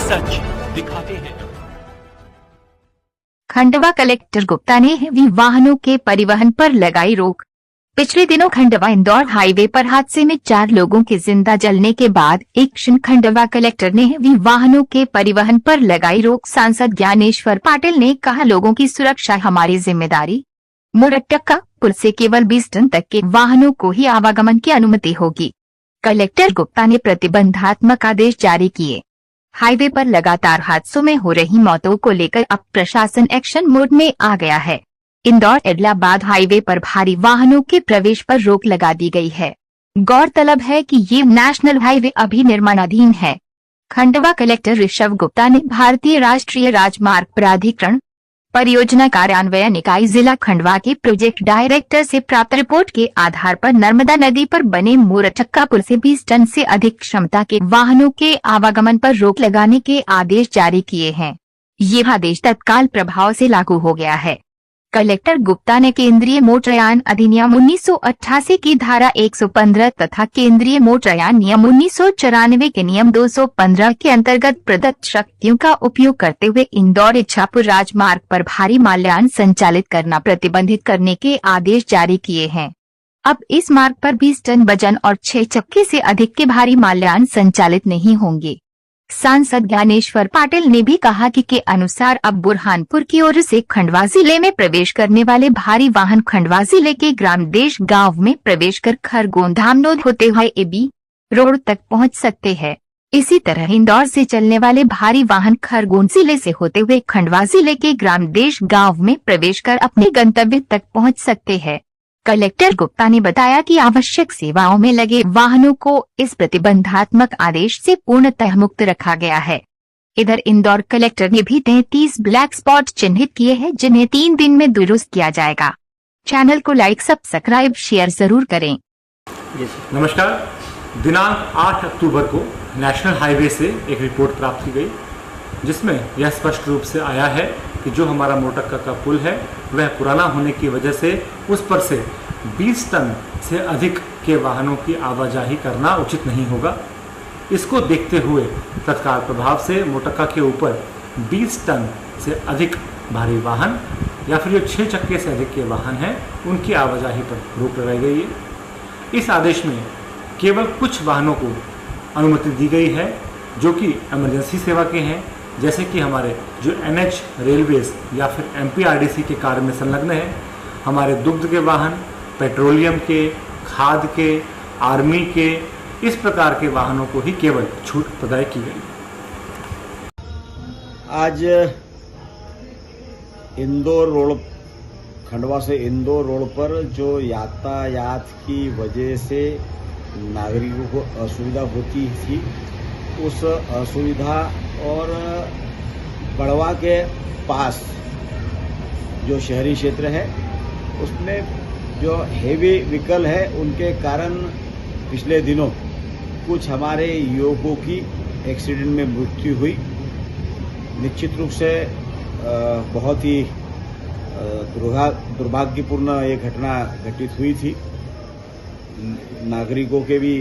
सच दिखाते हैं। खंडवा कलेक्टर गुप्ता ने हेवी वाहनों के परिवहन पर लगाई रोक। पिछले दिनों खंडवा इंदौर हाईवे पर हादसे में 4 लोगों के जिंदा जलने के बाद एक्शन खंडवा कलेक्टर ने हेवी वाहनों के परिवहन पर लगाई रोक। सांसद ज्ञानेश्वर पाटिल ने कहा, लोगों की सुरक्षा हमारी जिम्मेदारी। मोरटक्का पुल से केवल 20 टन तक के वाहनों को ही आवागमन की अनुमति होगी। कलेक्टर गुप्ता ने प्रतिबंधात्मक आदेश जारी किए। हाईवे पर लगातार हादसों में हो रही मौतों को लेकर अब प्रशासन एक्शन मोड में आ गया है। इंदौर इलाहाबाद हाईवे पर भारी वाहनों के प्रवेश पर रोक लगा दी गई है। गौरतलब है कि ये नेशनल हाईवे अभी निर्माणाधीन है। खंडवा कलेक्टर ऋषभ गुप्ता ने भारतीय राष्ट्रीय राजमार्ग प्राधिकरण परियोजना कार्यान्वयन इकाई जिला खंडवा के प्रोजेक्ट डायरेक्टर से प्राप्त रिपोर्ट के आधार पर नर्मदा नदी पर बने मोरटक्का पुल से 20 टन से अधिक क्षमता के वाहनों के आवागमन पर रोक लगाने के आदेश जारी किए हैं। ये आदेश तत्काल प्रभाव से लागू हो गया है। कलेक्टर गुप्ता ने केंद्रीय मोटरयान अधिनियम 1988 की धारा 115 तथा केंद्रीय मोटरयान नियम 1994 के नियम 215 के अंतर्गत प्रदत्त शक्तियों का उपयोग करते हुए इंदौर इच्छापुर राजमार्ग पर भारी मालयान संचालित करना प्रतिबंधित करने के आदेश जारी किए हैं। अब इस मार्ग पर 20 टन वजन और 6 चक्के से अधिक के भारी मालयान संचालित नहीं होंगे। सांसद ज्ञानेश्वर पाटिल ने भी कहा कि के अनुसार अब बुरहानपुर की ओर से खंडवा जिले में प्रवेश करने वाले भारी वाहन खंडवा जिले के ग्राम देश गांव में प्रवेश कर खरगोन धामनोद होते हुए एबी रोड तक पहुंच सकते हैं। इसी तरह इंदौर से चलने वाले भारी वाहन खरगोन जिले से होते हुए खंडवा जिले के ग्राम देश गांव में प्रवेश कर अपने गंतव्य तक पहुंच सकते हैं। कलेक्टर गुप्ता ने बताया कि आवश्यक सेवाओं में लगे वाहनों को इस प्रतिबंधात्मक आदेश से पूर्णतः मुक्त रखा गया है। इधर इंदौर कलेक्टर ने भी 33 ब्लैक स्पॉट चिन्हित किए हैं, जिन्हें 3 दिन में दुरुस्त किया जाएगा। चैनल को लाइक, सब्सक्राइब, शेयर जरूर करें। नमस्कार। दिनांक 8 अक्टूबर को नेशनल हाईवे से एक रिपोर्ट प्राप्त की गई, जिसमें यह स्पष्ट रूप से आया है कि जो हमारा मोरटक्का का पुल है वह पुराना होने की वजह से उस पर से 20 टन से अधिक के वाहनों की आवाजाही करना उचित नहीं होगा। इसको देखते हुए तत्काल प्रभाव से मोरटक्का के ऊपर 20 टन से अधिक भारी वाहन या फिर जो 6 चक्के से अधिक के वाहन हैं उनकी आवाजाही पर रोक लगाई गई है। इस आदेश में केवल कुछ वाहनों को अनुमति दी गई है जो कि इमरजेंसी सेवा के हैं, जैसे कि हमारे जो NH रेलवेज या फिर MPRDC के कार्य में संलग्न है, हमारे दुग्ध के वाहन, पेट्रोलियम के, खाद के, आर्मी के, इस प्रकार के वाहनों को ही केवल छूट प्रदान की गई। आज इंदौर रोड, खंडवा से इंदौर रोड पर जो यातायात की वजह से नागरिकों को असुविधा होती थी, उस असुविधा और बड़वा के पास जो शहरी क्षेत्र है उसमें जो हेवी व्हीकल है उनके कारण पिछले दिनों कुछ हमारे युवकों की एक्सीडेंट में मृत्यु हुई। निश्चित रूप से बहुत ही दुर्भाग्यपूर्ण ये घटना घटित हुई थी। नागरिकों के भी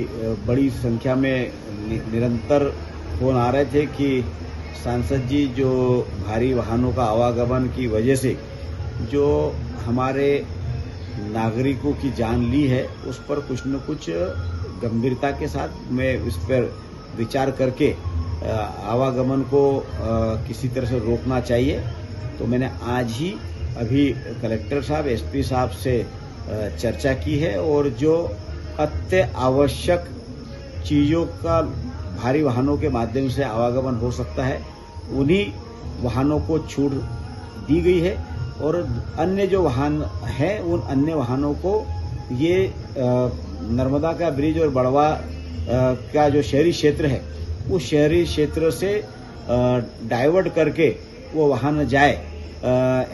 बड़ी संख्या में निरंतर फोन आ रहे थे कि सांसद जी जो भारी वाहनों का आवागमन की वजह से जो हमारे नागरिकों की जान ली है उस पर कुछ न कुछ गंभीरता के साथ में इस पर विचार करके आवागमन को किसी तरह से रोकना चाहिए। तो मैंने आज ही अभी कलेक्टर साहब, SP साहब से चर्चा की है और जो अत्य आवश्यक चीज़ों का भारी वाहनों के माध्यम से आवागमन हो सकता है उन्हीं वाहनों को छूट दी गई है और अन्य जो वाहन हैं उन अन्य वाहनों को ये नर्मदा का ब्रिज और बड़वा का जो शहरी क्षेत्र है उस शहरी क्षेत्र से डाइवर्ट करके वो वाहन जाए,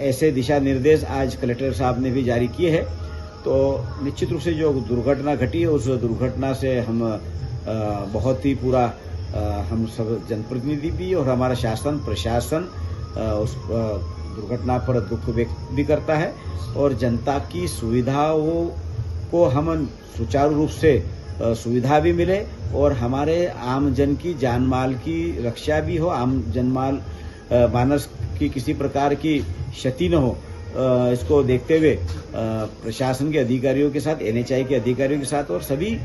ऐसे दिशा निर्देश आज कलेक्टर साहब ने भी जारी किए हैं। तो निश्चित रूप से जो दुर्घटना घटी है उस दुर्घटना से हम बहुत ही पूरा हम सब जनप्रतिनिधि भी और हमारा शासन प्रशासन उस दुर्घटना पर दुख व्यक्त भी करता है और जनता की सुविधाओं को हम सुचारू रूप से सुविधा भी मिले और हमारे आम जन की जान माल की रक्षा भी हो, आम जनमाल मानस की किसी प्रकार की क्षति न हो, इसको देखते हुए प्रशासन के अधिकारियों के साथ, NHAI के अधिकारियों के साथ और सभी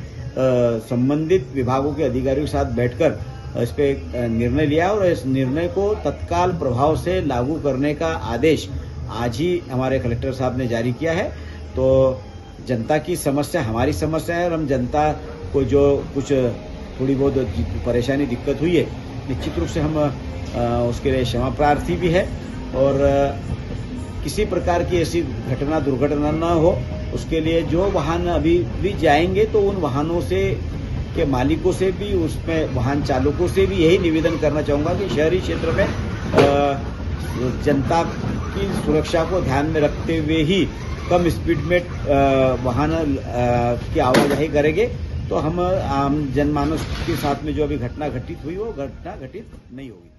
संबंधित विभागों के अधिकारियों के साथ बैठकर इस पे निर्णय लिया और इस निर्णय को तत्काल प्रभाव से लागू करने का आदेश आज ही हमारे कलेक्टर साहब ने जारी किया है। तो जनता की समस्या हमारी समस्या है और हम जनता को जो कुछ थोड़ी बहुत परेशानी दिक्कत हुई है, निश्चित रूप से हम उसके लिए क्षमा प्रार्थी भी है और किसी प्रकार की ऐसी घटना दुर्घटना न हो उसके लिए जो वाहन अभी भी जाएंगे तो उन वाहनों से के मालिकों से भी, उसमें वाहन चालकों से भी यही निवेदन करना चाहूँगा कि शहरी क्षेत्र में जनता की सुरक्षा को ध्यान में रखते हुए ही कम स्पीड में वाहन की आवाजाही करेंगे तो हम आम जनमानस के साथ में जो अभी घटना घटित हुई वो घटना घटित नहीं होगी।